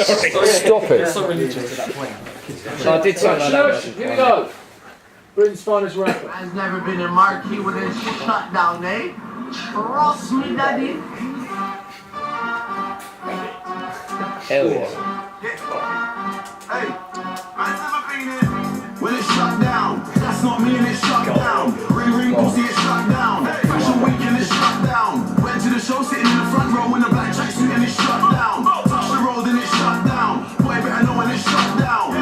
Stop it. So religious to that point. I did something like that. Here we go. Britain's finest rapper. I've never been a marquee with a shutdown, eh? Trust me, daddy. Hell yeah. Hey, I've never been here. When it's shut down, that's not me and it's shut down. Ring ring pussy, it's shut down. Fashion week and it's shut down. Went to the show sitting in the front row in a black tracksuit and it's shut down. Touch the road and it's shut down. Boy better know when it's shut down.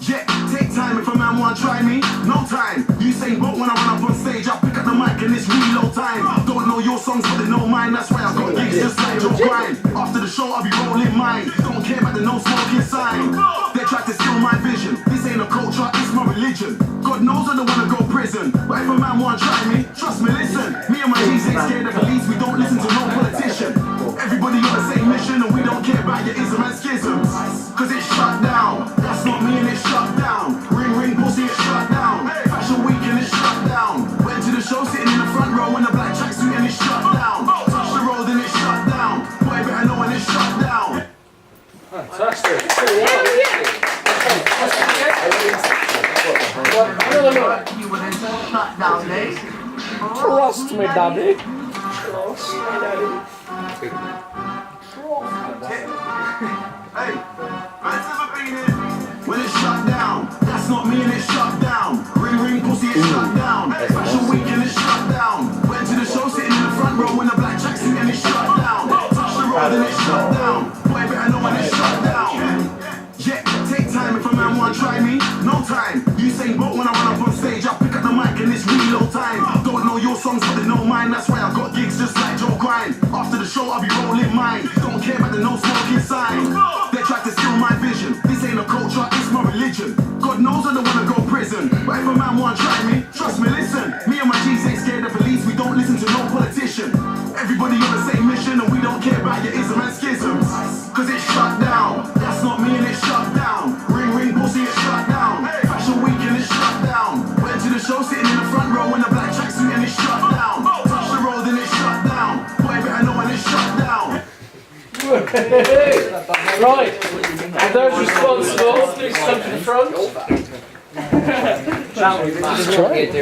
Yeah, take time if a man wanna try me. No time. You say but when I run up on stage, I pick up the mic and it's reload time. Don't know your songs but they know mine. That's why I got gigs just like Joe Grind. After the show I'll be rolling mine. Don't care about the no smoking sign. They tried to steal my vision. This ain't a culture, it's my religion. God knows I don't wanna go prison. But if a man wanna try me, trust me, listen. Me and my G's ain't scared of police. We don't listen to no politician. Everybody on the same mission and we don't care about your ism and schisms. Cause it's shut down. That's not me and it's shut down. Ring ring pussy, it's shut down. Fashion week and it's shut down. Went to the show sitting in the front row in a black tracksuit and it's shut down. Touch the road and it's shut down. Boy better know when it's shut down. Fantastic. Trust me, daddy. Hey, I've never been here. When it's shut down, that's not me and it's shut down. Ring ring pussy, it's shut down. Fashion week and it's shut down. Went to the show sitting in the front row in a black tracksuit and it's shut down. Touch the road and it's shut down. Boy better know when it's shut down. Yeah, take time if a man wanna try me. No time. You say but when I run up on stage, I pick up the mic and it's reload time. Don't know your songs but they know mine. That's why I got gigs just like Joe Grind. After the show I'll be rolling mine. Don't care about the no smoking sign. They tried to steal my vision. This ain't a culture, it's my religion. God knows I don't wanna go prison. But if a man wanna try me, trust me, listen. Me and my G's ain't scared of police. We don't listen to no politician. Everybody on the same mission and we don't care about your ism and schisms. Cause it's shut down. That's not me and it's shut down. Ring ring pussy, it's shut down. Fashion week and it's shut down. Went to the show sitting in the front row in a black tracksuit and it's shut down. Touch the road and it's shut down. Boy better know when it's shut down. Right. And those responsible, please come to the front. Just try it.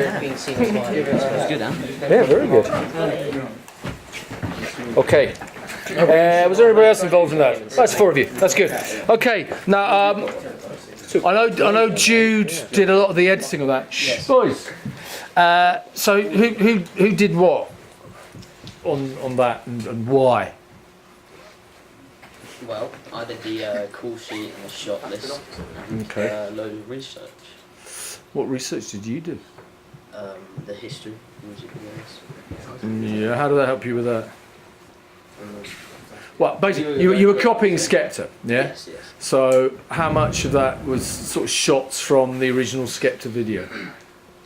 Yeah, very good. Okay. Was there anybody else involved in that? That's 4 of you. That's good. Okay. Now, I know Jude did a lot of the editing of that. Shh, boys. So who did what on that and why? Well, I did the call sheet and the shot list and a load of research. What research did you do? The history, music videos. Yeah, how did that help you with that? Well, basically, you were copying Skepta, yeah? Yes, yes. So how much of that was sort of shots from the original Skepta video?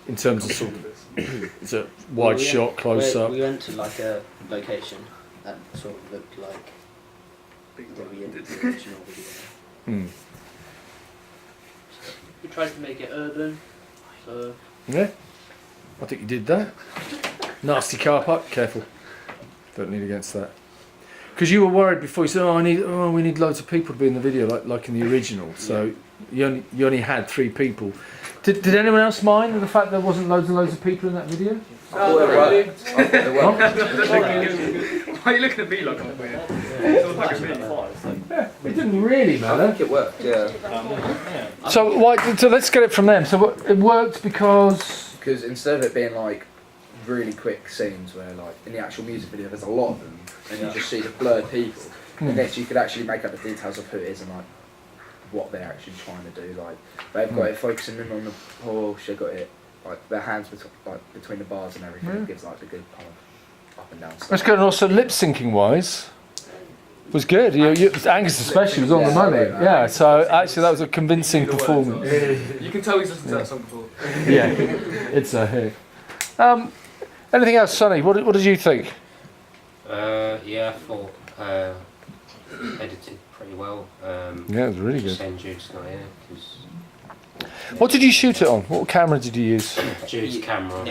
In terms of sort of, is it wide shot, close up? We went to like a location that sort of looked like the original video. We tried to make it urban, so... Yeah, I think you did that. Nasty car park, careful. Don't lean against that. Because you were worried before, you said, we need loads of people to be in the video, like in the original. So you only had 3 people. Did anyone else mind the fact there wasn't loads and loads of people in that video? Why are you looking at me like I'm weird? Yeah, it didn't really matter. I think it worked, yeah. So let's get it from them. So it worked because instead of it being like really quick scenes where like in the actual music video there's a lot of them and you just see the blurred people, and then you could actually make out the details of who it is and like what they're actually trying to do. Like they've got it focusing in on the Porsche, they've got it like their hands between the bars and everything. It gives like the good kind of up and down stuff. that's good. And also lip syncing wise was good. Angus especially was on the money. Yeah. So actually that was a convincing performance. You can tell he's listened to that song before. Yeah, it's a hit. Anything else, Sonny? What did you think? Yeah, I thought edited pretty well. Yeah, it was really good. Saying Jude's not here because What did you shoot it on? What camera did you use? Jude's camera.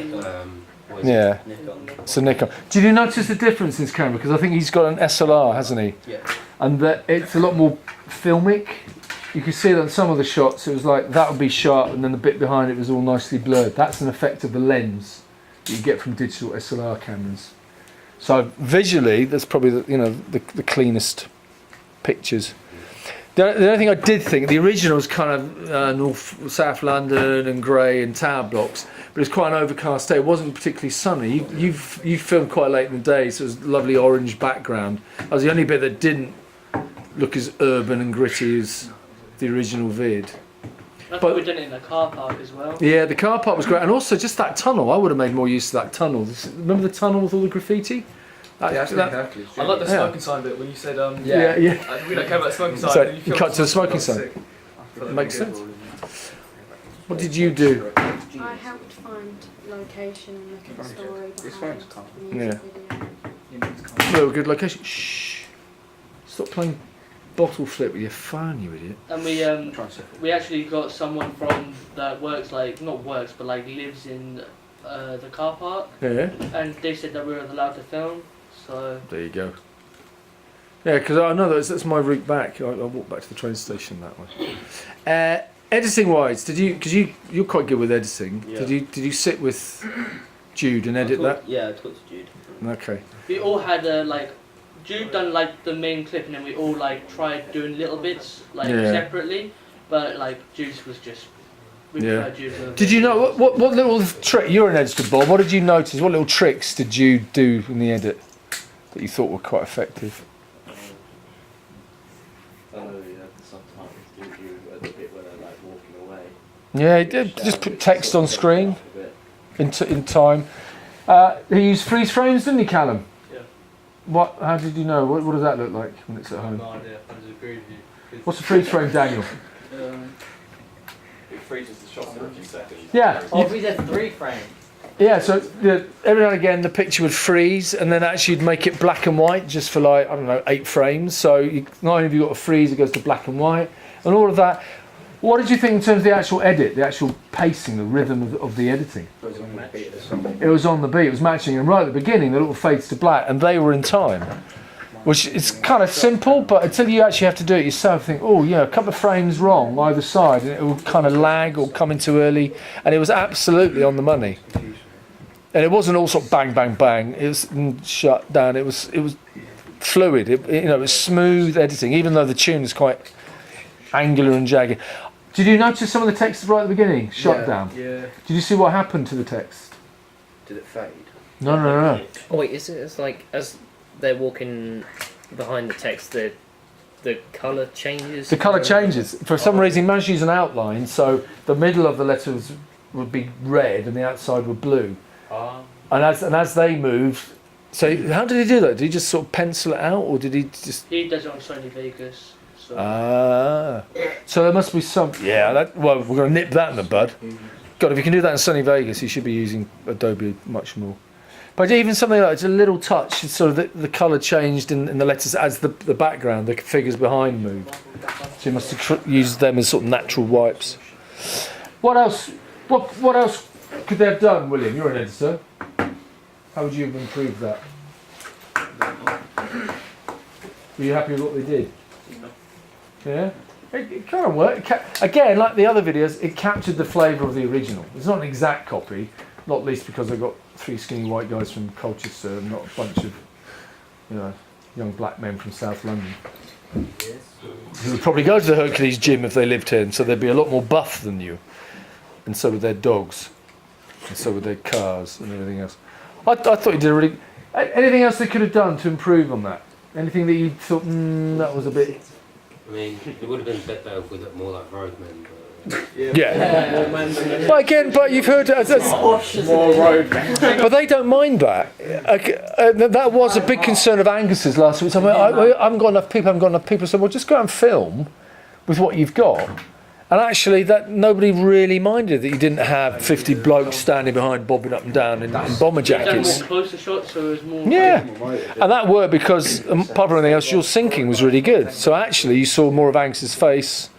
It's a Nikon. Did you notice the difference in his camera? Because I think he's got an SLR, hasn't he? Yeah. and that it's a lot more filmic. You can see that on some of the shots, it was like that would be sharp, and then the bit behind it was all nicely blurred. That's an effect of the lens that you get from digital SLR cameras. So visually, that's probably the cleanest pictures. The only thing I did think, the original was kind of north, south London and grey and tower blocks, but it was quite an overcast day. It wasn't particularly sunny. You filmed quite late in the day, so it was a lovely orange background. That was the only bit that didn't look as urban and gritty as the original vid. I thought we'd done it in the car park as well. Yeah, the car park was great, and also just that tunnel. I would have made more use of that tunnel. Remember the tunnel with all the graffiti? I like the smoking sign bit when you said Yeah. we don't care about the smoking sign. So then you cut to the smoking filmed sign. it. I thought Makes that was sense. What did you do? I helped find location and look at the story This behind one's calm. the music video. Real good location. Shh. Stop playing bottle flip with your phone, you idiot. And we actually got someone from that works but lives in the car park, Yeah. and they said that we were allowed to film. So There you go. Yeah, because I know that's my route back. I walk back to the train station that way. Editing wise, because you're quite good with editing. Yeah. Did you sit with Jude and edit that? Yeah, I talked to Jude. Okay. we all had Jude done the main clip, and then we all tried doing little bits Yeah. separately, but Jude's was just. We Yeah. preferred Jude's a little Did you know what little trick? You're an editor, Bob. What did you notice? What little tricks did you do in the edit that you thought were quite effective? Sometimes do at the bit where they're walking away. Yeah, he did. Just put text on screen in time. He used freeze frames, didn't he, Callum? Yeah. What? How did you know? What does that look like when it's at home? No idea. I just agree with you. What's a freeze frame, Daniel? It freezes the shot for a few seconds. Yeah. we did 3 frames. Yeah, so every now and again the picture would freeze, and then actually you'd make it black and white just for 8 frames. So not only have you got a freeze, it goes to black and white, and all of that. What did you think in terms of the actual edit, the actual pacing, the rhythm of the editing? It was on the beat. It was matching, and right at the beginning the little fades to black, and they were in time. Which is kind of simple, but until you actually have to do it yourself, think, a couple of frames wrong either side, and it will kind of lag or come in too early, and it was absolutely on the money. And it wasn't all sort of bang, bang, bang. It was shut down. It was fluid. It was smooth editing, even though the tune is quite angular and jagged. Did you notice some of the text right at the beginning? Shutdown. Yeah. Did you see what happened to the text? Did it fade? No. Oh wait, is it? It's like as they're walking behind the text, the colour changes. The colour changes. For some reason, he managed to use an outline, so the middle of the letters would be red and the outside were blue. And as they moved, so how did he do that? Did he just sort of pencil it out, or did he just? He does it on Sony Vegas. So. So there must be some. Yeah. We're going to nip that in the bud. God, if you can do that in Sony Vegas, you should be using Adobe much more. But even something like it's a little touch, it's sort of the colour changed in the letters as the background, the figures behind moved. So you must have used them as sort of natural wipes. What else? What else could they have done, William? You're an editor. How would you have improved that? Were you happy with what they did? Yeah? It kind of worked. Again, like the other videos, it captured the flavour of the original. It's not an exact copy, not least because they got 3 skinny white guys from Colchester and not a bunch of, young black men from South London. Who would probably go to the Hercules gym if they lived here, and so they'd be a lot more buff than you. And so would their dogs. And so would their cars and everything else. I thought you did a really... Anything else they could have done to improve on that? Anything that you thought, that was a bit... I mean, it would have been a bit better if we looked more like roadmen. Yeah. But you've heard more road. But they don't mind that. That was a big concern of Angus's last week. So I haven't got enough people. So well, just go out and film with what you've got. And actually, that nobody really minded that you didn't have 50 blokes standing behind, bobbing up and down in bomber jackets. More closer shots, so it was more. Yeah, and that worked because apart from anything else, your syncing was really good. So actually, you saw more of Angus's face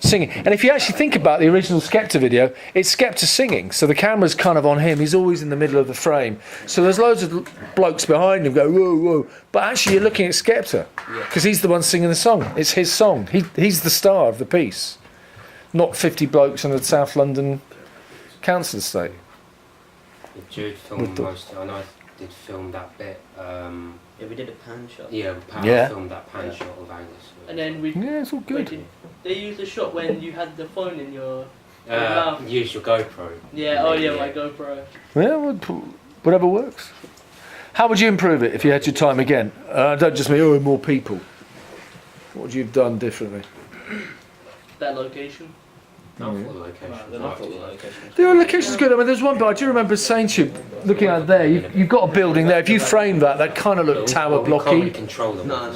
singing. And if you actually think about the original Skepta video, it's Skepta singing, so the camera's kind of on him. He's always in the middle of the frame. So there's loads of blokes behind him go, whoa, whoa. But actually you're looking at Skepta, because he's the one singing the song. It's his song. He's the star of the piece, not 50 blokes on the South London council estate. Jude filmed most. I know I did film that bit. Yeah, we did a pan shot. Yeah, Yeah. I filmed that pan shot of Angus. And then we. Yeah, it's all good. Wait, they used a shot when you had the phone in your mouth. Use your GoPro. Yeah. Oh yeah, my GoPro. Yeah, whatever works. How would you improve it if you had your time again? Don't just mean, more people. What would you have done differently? That location. I thought the location. The location's good. I mean, there's one bit I do remember saying to you, looking out there, you've got a building there. If you frame that kind of looked tower We can't really blocky. control them. No.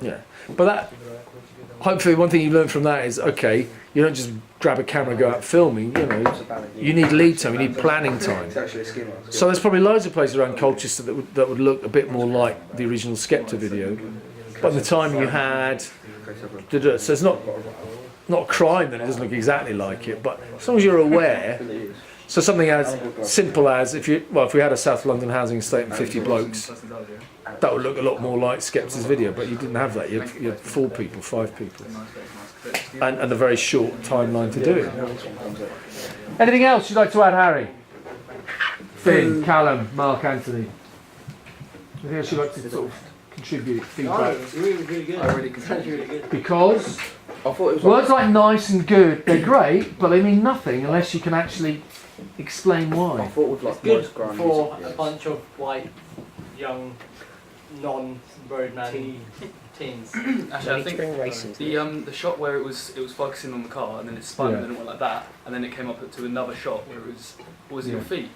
Yeah, but that. Hopefully, one thing you learn from that is okay. You don't just grab a camera and go out filming. You know, you need lead time. You need planning time. It's actually a skin. So there's probably loads of places around Colchester that would look a bit more like the original Skepta video. But the time you had, so it's not a crime that it doesn't look exactly like it. But as long as you're aware, so something as simple as if we had a South London housing estate and 50 blokes, that would look a lot more like Skepta's video. But you didn't have that. You had 4 people, 5 people, and a very short timeline to do it. Anything else you'd like to add, Harry? Finn, Callum, Mark Anthony. Anything else you'd like to sort of contribute, feedback? Really good. I really considered Really good. Because I thought it was words like nice and good, they're great, but they mean nothing unless you can actually explain I why. thought with like Good nice grand for music a bunch of white, young, non-roadman teens. Actually, I Need to bring race think into the shot where it was focusing on the car and then it spun and then it went like that and then it came up to another shot where it was your feet.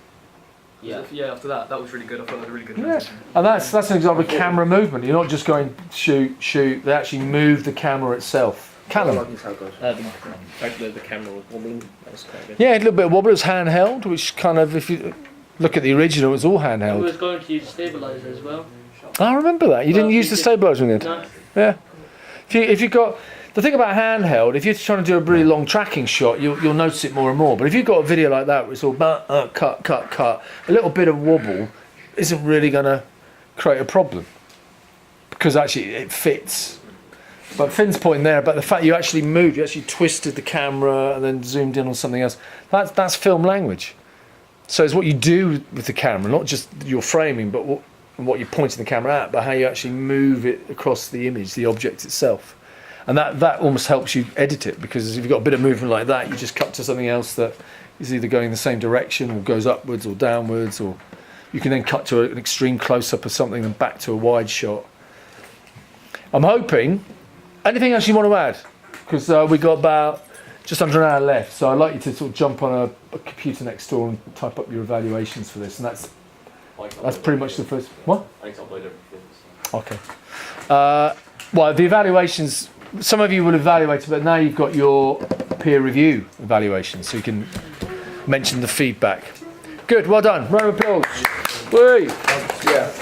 Yeah. Yeah. After that was really good. I thought that was a really good. Yeah, transition. and that's an example of camera movement. You're not just going shoot. They actually move the camera itself. I Callum. like his how it goes. the camera was wobbling. That was quite good. Yeah, a little bit of wobble. It was handheld, which kind of, if you look at the original, it was all We handheld. was going to use stabilizer as well. I remember that. You didn't use the stabilizer in it. No. Yeah. If you got the thing about handheld, if you're trying to do a really long tracking shot, you'll notice it more and more. But if you've got a video like that, where it's all cut, a little bit of wobble isn't really going to create a problem because actually it fits. But Finn's point there about the fact you actually moved, you actually twisted the camera and then zoomed in on something else. That's film language. So it's what you do with the camera, not just your framing, but what you're pointing the camera at, but how you actually move it across the image, the object itself. And that almost helps you edit it, because if you've got a bit of movement like that, you just cut to something else that is either going the same direction or goes upwards or downwards, or you can then cut to an extreme close-up of something and back to a wide shot. I'm hoping. Anything else you want to add? Because we got about just under an hour left, so I'd like you to sort of jump on a computer next door and type up your evaluations for this, and that's pretty much the first. What? I need to upload everything. Okay. Well, the evaluations, some of you will evaluate it, but now you've got your peer review evaluation, so you can mention the feedback. Good, well done. Round of applause. Whee! Yeah.